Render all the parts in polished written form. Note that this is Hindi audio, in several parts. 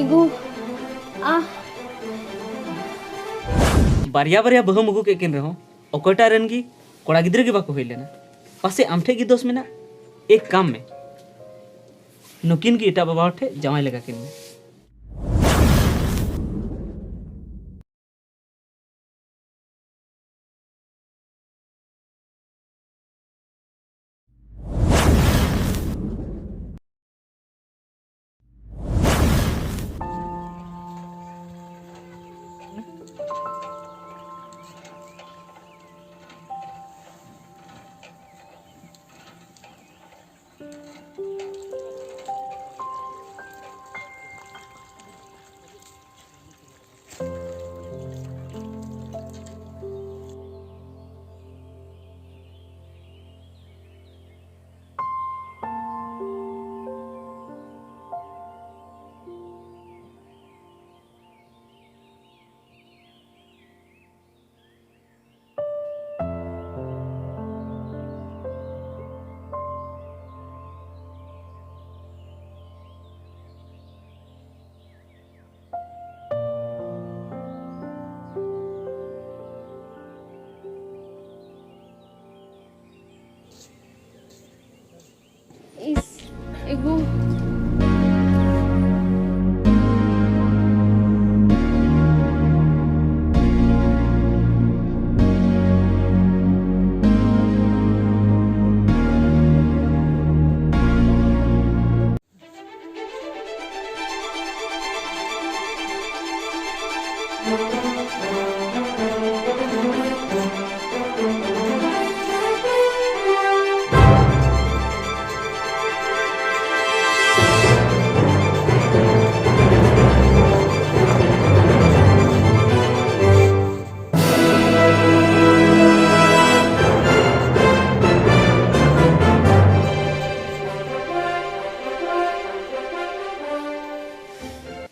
इगो आ बारिया बारिया बहू मगु के किन रहो ओकोटा रन की कोड़ा गिद्रे के बाको होई लेना पासे आमठे की दोष मेना एक काम में नुकिन की इटा बाबा ठे जमाई लगा किन में इस इगो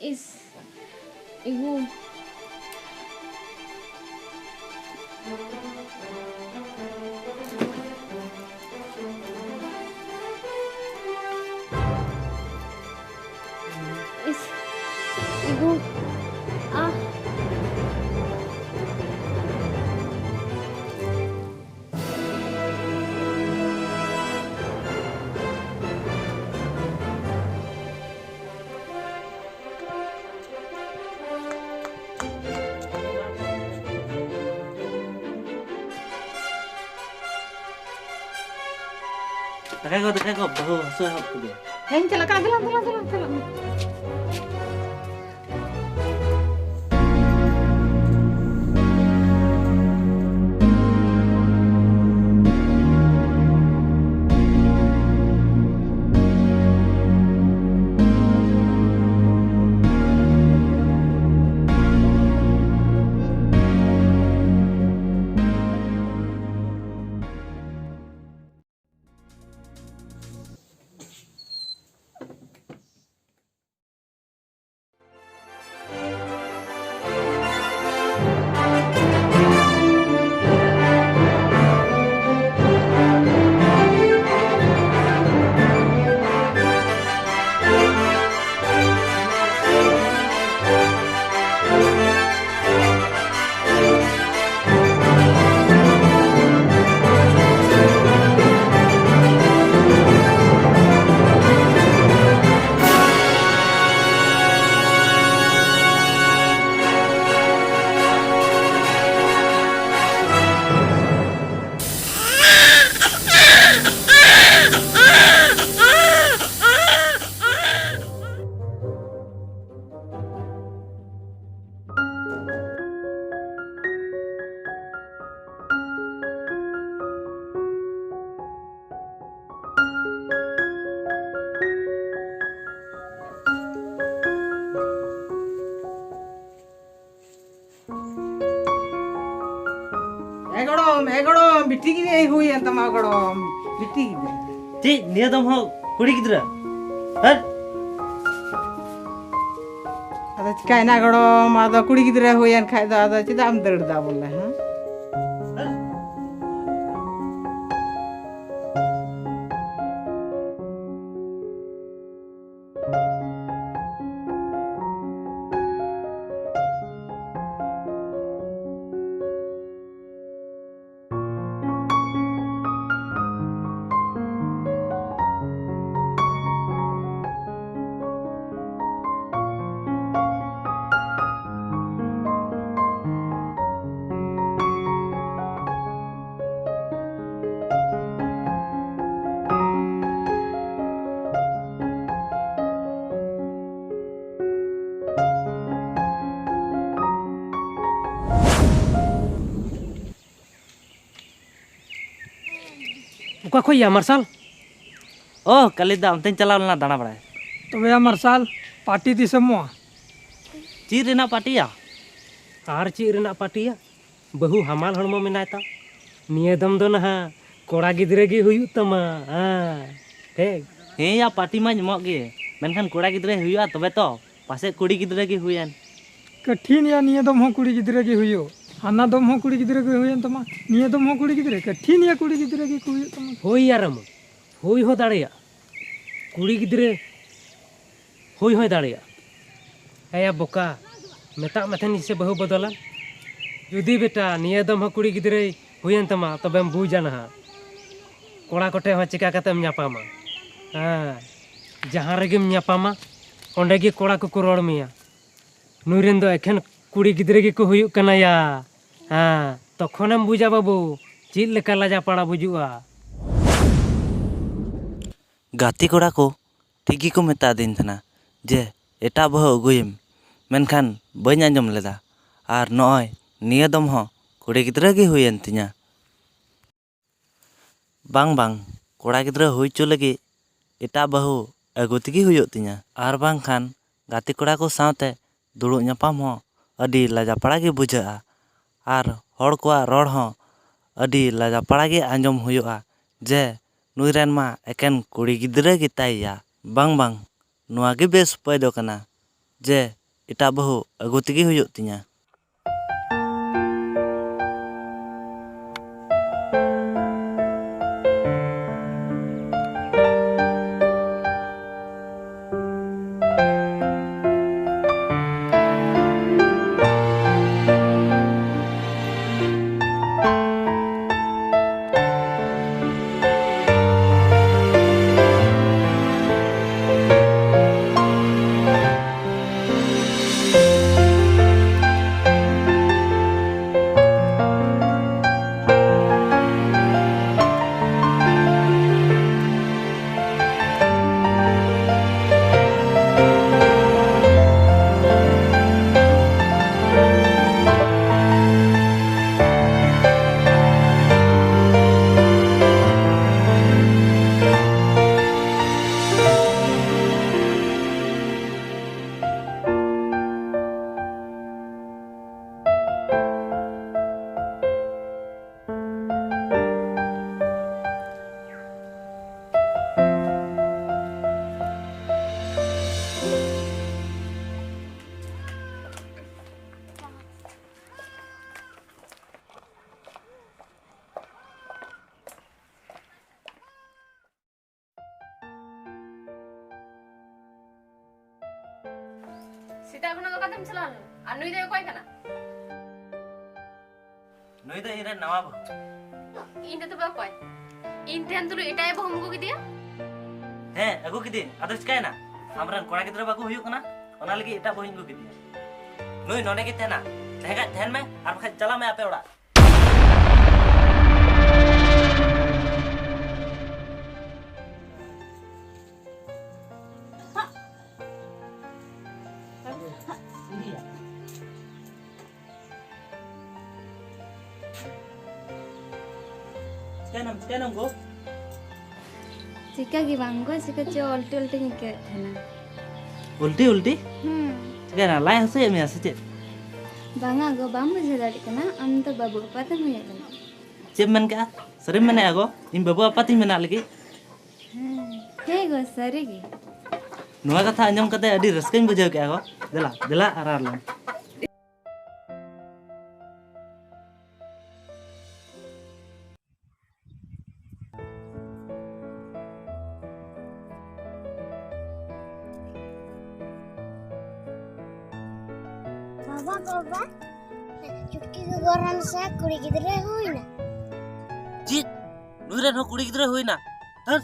इस इगो इस इगो आ देखा को बहु हसो है आपको दे हें चला का चला एगड़ो बिट्टी की नहीं हुई है तमा गड़ो बिट्टी ती निया दम हो कुड़ी गिद्रा हर अदा चिकाय ना गड़ो मादा कुड़ी गिद्रा हुई है खाय दा अदा चिदा हम दर्द दा बोले हां ᱚᱠᱟ ᱠᱷᱚᱡ ᱭᱟ ᱢᱟᱨᱥᱟᱞ? ᱳ ᱠᱟᱞᱤᱫᱟ ᱚᱱᱛᱮᱧ ᱪᱟᱞᱟᱣ ᱞᱮᱱᱟ ᱫᱟᱬᱟ ᱵᱟᱲᱟᱭ ᱛᱚᱵᱮ ᱭᱟ ᱢᱟᱨᱥᱟᱞ पार्टी ᱛᱤᱥ ᱮᱢᱚᱜᱼᱟ? ᱪᱮᱫ ᱨᱮᱱᱟᱜ ᱯᱟर्टीᱭᱟ? ᱟᱨ ᱪᱮᱫ ᱨᱮᱱᱟᱜ ᱯᱟर्टीᱭᱟ? ᱵᱟᱹᱦᱩ ᱦᱟᱢᱟᱞ ᱦᱚᱲᱢᱚ ᱢᱮᱱᱟᱭ ᱛᱟᱢ ᱱᱤᱭᱟᱹ ᱫᱚᱢ ᱫᱚ ᱱᱟᱦᱟᱜ ᱠᱚᱲᱟ ᱜᱤᱫᱽᱨᱟᱹ ᱜᱮ ᱦᱩᱭᱩᱜ ᱛᱟᱢᱟ ᱴᱷᱤक ᱦᱮᱸ ᱭᱟ ᱯᱟर्टी ᱢᱟᱧ ᱮᱢᱚᱜ ᱜᱮ ᱢᱮᱱᱠᱷᱟन ᱠᱚᱲᱟ ᱜᱤᱫᱽᱨᱟᱹ ᱦᱩᱭᱩᱜᱼᱟ ᱛᱚᱵे ᱛᱚ ᱯᱟᱥᱮᱡ ᱠᱩᱲᱤ ᱜᱤᱫᱽᱨᱟᱹ ᱜᱮ ᱦᱩᱭᱮᱱ कठिन या निये दम हो कुड़ी गिद्रे की हुई हो हाना दम हो कुड़ी गिद्रे की हुई तमा निये दम हो कुड़ी गिद्रे कठिन या कुड़ी गिद्रे की हुई तमा होई यारम होई हो दाड़िया कुड़ी गिद्रे होई हो दाड़िया ऐया बोका मेता मथन इसे बहु बदला जुदी बेटा निये दम हो कुड़ी गिद्रे हुई तमा तबेम बुझा ना कोड़ा कोटे हो चिका कतेम न्यापामा जहाँ रेगेम न्यापामा ओंडे गे कोड़ा को रोड़ मिया नुरेन दो एखन कुड़ी गिद्रे की को हुयुक कना या तखोनेम बुझा बाबू चीज लेका लाजा पाड़ा बुजुआ गाती कोड़ा को ठीक ही को मेता दिन थना जे एटा बह अगुयम मेनखान बइन आंजम लेदा आर नॉय निया दम हो कुड़ी गिद्रा गे हुयन तिया बांग बांग कोड़ा गिद्रा हुई चो लगे एटा बहु अगु तिगी हुयुक तिया आर बांग खान गाती कोड़ा को साथे दुड़ुब ᱧᱟᱯᱟᱢ ᱦᱚᱸ ᱟᱹᱰᱤ ᱞᱟᱡᱟᱯᱟᱲᱟ ᱜᱮ ᱵᱩᱡᱷᱟᱹᱜᱼᱟ ᱟᱨ ᱦᱚᱲ ᱠᱚᱣᱟᱜ ᱨᱚᱲ ᱦᱚᱸ ᱟᱹᱰᱤ ᱞᱟᱡᱟᱯᱟᱲᱟ ᱜᱮ ᱟᱸᱡᱚᱢ ᱦᱩᱭᱩᱜᱼᱟ ᱡᱮ ᱱᱩᱭ ᱨᱮᱱ ᱢᱟ ᱮᱠᱮᱱ ᱠᱩᱲᱤ ᱜᱤᱫᱽᱨᱟᱹ ᱜᱮ ᱛᱟᱭᱟ ᱵᱟᱝ ᱵᱟᱝ ᱱᱚᱣᱟ ᱜᱮ ᱵᱮᱥ ᱩᱯᱟᱹᱭ ᱫᱚ ᱠᱟᱱᱟ ᱡᱮ ᱮᱴᱟᱜ ᱵᱟᱹᱦᱩ ᱟᱹᱜᱩ ᱛᱮᱜᱮ ᱦᱩᱭᱩᱜ ᱛᱤᱧᱟ सीता गुना का तुम चला अनुई दे कोई कना नुई ᱫᱚ ᱤᱧᱨᱮᱱ ᱱᱟᱣᱟ ᱵᱟᱹᱦᱩ इन तो बा कोई इन ध्यान तुलु इटाय बहु मुको किदिया ᱦᱮᱸ ᱟᱹᱜᱩ ᱠᱤᱫᱤᱧ ᱟᱫᱚ ᱪᱤᱠᱟᱭᱱᱟ ᱟᱢᱨᱮᱱ ᱠᱚᱲᱟ ᱜᱤᱫᱽᱨᱟᱹ ᱵᱟᱠᱚ ᱦᱩᱭᱩᱜ ᱠᱟᱱᱟ ᱚᱱᱟ ᱞᱟᱹᱜᱤᱫ ᱮᱴᱟᱜ ᱵᱟᱹᱦᱩᱧ ᱟᱹᱜᱩ ᱠᱤᱫᱤᱧᱟ ᱱᱩᱭ ᱱᱚᱰᱮ ᱜᱮ ᱛᱟᱦᱮᱱᱟ ᱛᱟᱦᱮᱱ ᱢᱮ ᱟᱨ ᱵᱟᱠᱷᱟᱡ ᱪᱟᱞᱟᱜ ᱢᱮ ᱟᱯᱮ ᱚᱲᱟᱜ Kenam go? चिका की बांगो चिका जो उल्टी उल्टी निकल थे ना उल्टी उल्टी चिकना लाई हसे में हसे चे बांगा गो बाम मुझे दाड़ी कना हम तो बाबू पता नहीं है कना चे मन का सरे मने आगो इन बाबू अपाती मेना लगी हे गो सरी की नुआ कथा अंजम कते अडी रस्कइन बुझाव के आगो देला देला आरार लन बाबा चुटकी के गरम से कुड़ी गिद्रे हुई ना जी नुरेन हो कुड़ी गिद्रे हुई ना हर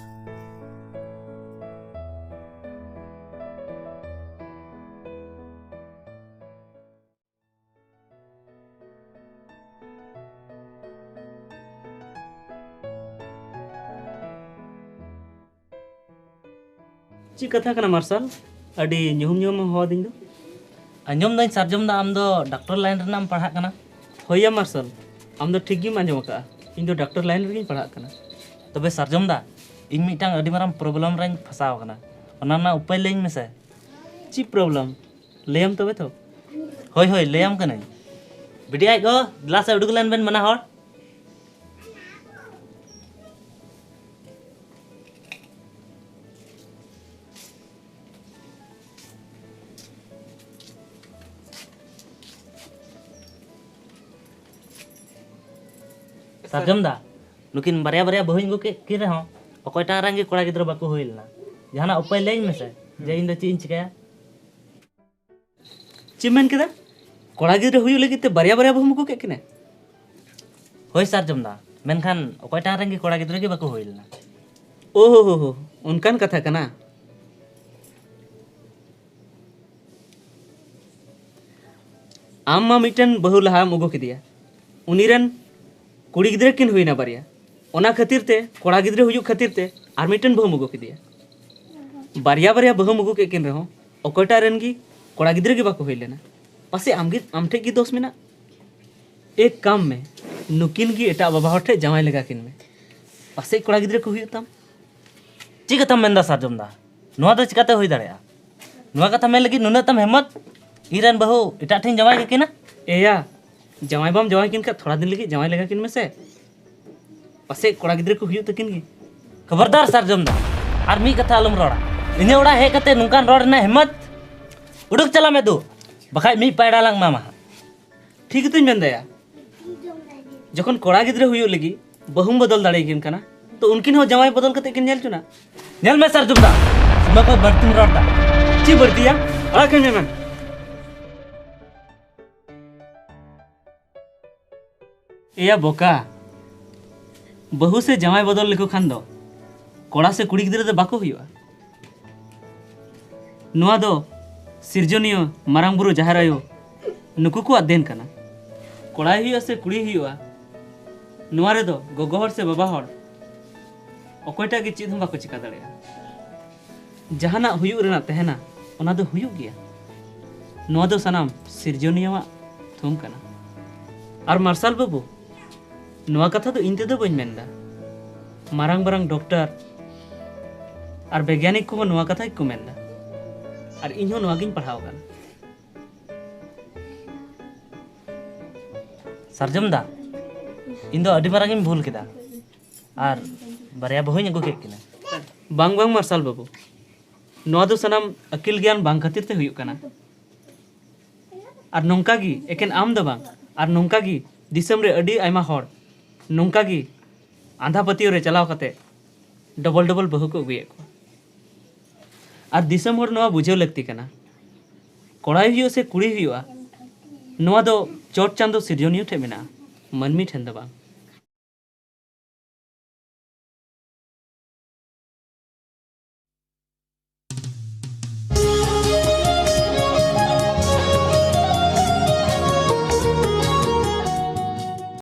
ची कथा कना मार्शल अडी ñuhum ñuhum हो दिन दो अंजम दाई सरजम दा आम दो डॉक्टर लाइन रे नाम पढ़ा कना होया मार्शल आम दो ठीक गी आंजम का इन दो डॉक्टर लाइन रे पढ़ा कना तबे सरजम दा इन मिटांग अडी माराम प्रॉब्लम रन फसाव कना ओना ना उपाय लेኝ में से ची प्रॉब्लम लेम तबे तो होय होय लेम कना बिटिया गो ग्लास उडुक लेन बेन मना हर सरजम दा नुकिन बारिया बारिया बहुइन गो के किन रहो अकोयटा रंगे कोड़ा गिद्र बाको होइलना जहाना उपाय लेኝ में से जे इन द चीन चिकाया ची मेन केदा कोड़ा गिद्रे हुयु लगी ते बारिया बारिया बहु मुगु के किने होय सरजम दा मेनखान अकोयटा रंगे कोड़ा गिद्र के बाको होइलना ओहो हो उनकान कथा कना आम मा मिटन बहु लहा मुगु किदिया उनीरन कुड़ी गिद्रे किन हुईना बारिया ओना खातिर ते कोड़ा गिद्रे हुयु खातिर ते आर मिटन बहु मुगु किदिया बारिया बारिया बहु मुगु के किन रहो अकोयटा रन की कोड़ा गिद्रे के बाको होई लेना पासे आमठे की दोष मेना एक काम में नुकिन की एटा बाबा हटे जमाई लगा किन में पासे कोड़ा गिद्रे को हुयु तम ची कथा मेंदा सरजम दा नोआ दो चिकाते होई दाड़ेया नोआ कथा मेन लगी नुना तम हिम्मत इरन बहु इटा ठिन जमाई के किना एया जमाई बम जमाई किन का थोड़ा दिन लगी जमाई लगा किन में से पासे कोड़ा गिद्रे को हुयु तकिन की खबरदार सरजम दा और मी कथा आलम रोड़ा इने ओड़ा हे कते नुकान रोड़ ना हिम्मत उडुक चला में दो बखाय मी पैडा लंग मामा ठीक तो मेन दया जखन कोड़ा गिद्रे हुयु लगी बहुम बदल दाड़े किन कना तो उनकिन हो जमाई बदल कते किन नेल चुना नेल में सरजम दा सुमा को बर्तन रोड़ा ची बढ़तिया आ के मेमन एया बोका बहु से जमाई बदल लेको खान दो कोड़ा से कुड़ी गिद्रे दो बाको हुयुआ नुआ दो सिरजनियो मारांग बुरु जाहर आयो नुकु को अध्ययन कना कोड़ा हुयुआ से कुड़ी हुयुआ नुआ रे दो गोगो हर से बाबा हर अकोयटा के चीज हम बाको चिका दाड़ेया जहाना हुयुग रेना तहना ओना दो हुयुग गया नुआ दो सनाम सिरजनियो थुम कना और मार्शल बाबू नुआ कथा तो इन तेदो बइन मेनदा मारांग बारांग डॉक्टर और वैज्ञानिक को नुआ कथा को मेनदा और इन हो नुआ गिन पढ़ाव कना सरजम दा इन दो अडी मारांग भूल केदा और बारिया बहुइन अगु के किना बांग बांग मार्शल बाबू नुआ दो सनाम अकिल ज्ञान बांग खातिर ते हुयुग कना और नोंका गी एकेन आम दो बांग और नोंका गी दिसम रे अडी आयमा हड़ नोंका गी आंधा पतियो रे चलाव कते डबल डबल बहु को अगुए को और दिसम हड़ नुआ बुझेव लगती कना कोड़ाई हुयुआ से कुड़ी हुयुआ नुआ दो चोट चांदो सिरजनियो ठे मेना मनमी ठेन दो बांग